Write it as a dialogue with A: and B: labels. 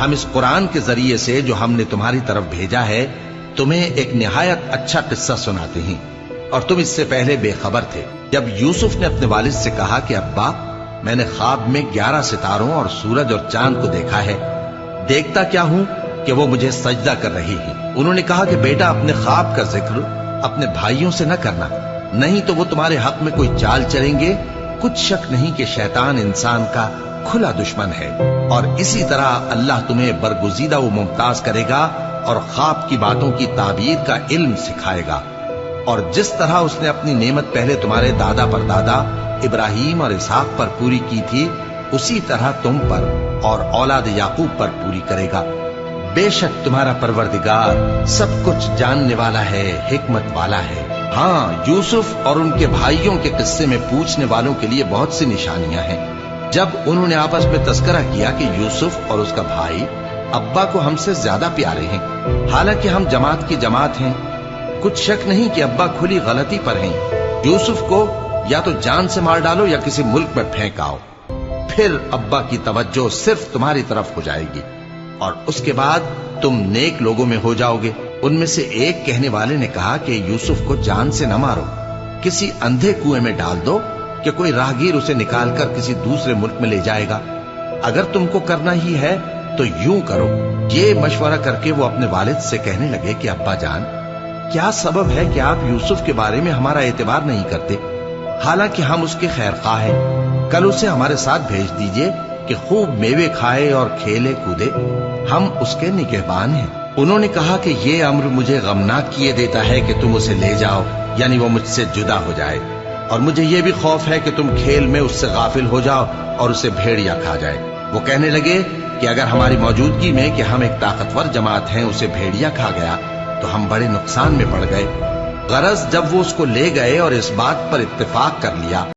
A: ہم اس قرآن کے ذریعے سے جو ہم نے تمہاری طرف بھیجا ہے تمہیں ایک نہایت اچھا قصہ سناتے ہیں، اور تم اس سے پہلے بے خبر تھے۔ جب یوسف نے اپنے والد سے کہا کہ ابا، میں نے خواب میں 11 ستاروں اور سورج اور چاند کو دیکھا ہے، دیکھتا کیا ہوں کہ وہ مجھے سجدہ کر رہی ہیں۔ انہوں نے کہا کہ بیٹا، اپنے خواب کا ذکر اپنے بھائیوں سے نہ کرنا، نہیں تو وہ تمہارے حق میں کوئی چال چلیں گے۔ کچھ شک نہیں کہ شیطان انسان کا کھلا دشمن ہے، اور اسی طرح اللہ تمہیں برگزیدہ و ممتاز کرے گا اور خواب کی باتوں کی تعبیر کا علم سکھائے گا، اور جس طرح اس نے اپنی نعمت پہلے تمہارے دادا پر دادا ابراہیم اور اسحاق پر پوری کی تھی، اسی طرح تم پر اور اولاد یعقوب پر پوری کرے گا۔ بے شک تمہارا پروردگار سب کچھ جاننے والا ہے، حکمت والا ہے۔ ہاں، یوسف اور ان کے بھائیوں کے قصے میں پوچھنے والوں کے لیے بہت سی نشانیاں ہیں۔ جب انہوں نے آپس میں تذکرہ کیا کہ یوسف اور اس کا بھائی ابا کو ہم سے زیادہ پیارے ہیں، حالانکہ ہم جماعت کی جماعت ہیں، کچھ شک نہیں کہ ابا کھلی غلطی پر ہیں۔ یوسف کو یا تو جان سے مار ڈالو یا کسی ملک میں پھینک آؤ، پھر ابا کی توجہ صرف تمہاری طرف ہو جائے گی، اور اس کے بعد تم نیک لوگوں میں ہو جاؤ گے۔ ان میں سے ایک کہنے والے نے کہا کہ یوسف کو جان سے نہ مارو، کسی اندھے کنویں میں ڈال دو کہ کوئی راہگیر اسے نکال کر کسی دوسرے ملک میں لے جائے گا۔ اگر تم کو کرنا ہی ہے تو یوں کرو۔ یہ مشورہ کر کے وہ اپنے والد سے کہنے لگے کہ ابا جان، کیا سبب ہے کہ آپ یوسف کے بارے میں ہمارا اعتبار نہیں کرتے، حالانکہ ہم اس کے خیر خواہ ہیں؟ کل اسے ہمارے ساتھ بھیج دیجئے کہ خوب میوے کھائے اور کھیلے کودے، ہم اس کے نگہبان ہیں۔ انہوں نے کہا کہ یہ امر مجھے غمناک کیے دیتا ہے کہ تم اسے لے جاؤ، یعنی وہ مجھ سے جدا ہو جائے، اور مجھے یہ بھی خوف ہے کہ تم کھیل میں اس سے غافل ہو جاؤ اور اسے بھیڑیا کھا جائے۔ وہ کہنے لگے کہ اگر ہماری موجودگی میں کہ ہم ایک طاقتور جماعت ہیں اسے بھیڑیا کھا گیا تو ہم بڑے نقصان میں پڑ گئے۔ غرض جب وہ اس کو لے گئے اور اس بات پر اتفاق کر لیا